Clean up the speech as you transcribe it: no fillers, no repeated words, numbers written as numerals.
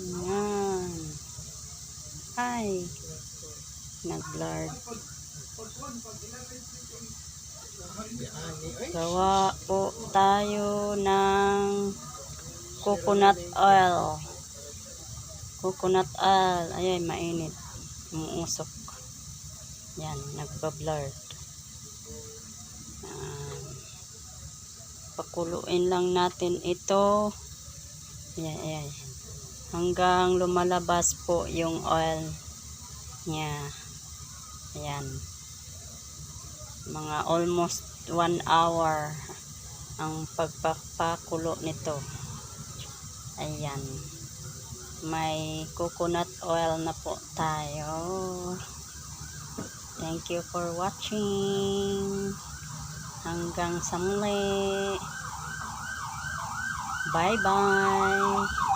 Yan. Ay, nag-blurred. Gawa po tayo ng coconut oil. Coconut oil. Ayan, mainit. Umuusok. Yan, nagba-blurred. Pakuluin lang natin ito. Ayan, ayan. Hanggang lumalabas po yung oil niya. Ayan. Mga almost 1 hour ang pagpapakulo nito. Ayan. May coconut oil na po tayo. Thank you for watching. Hanggang sa muli. Bye-bye.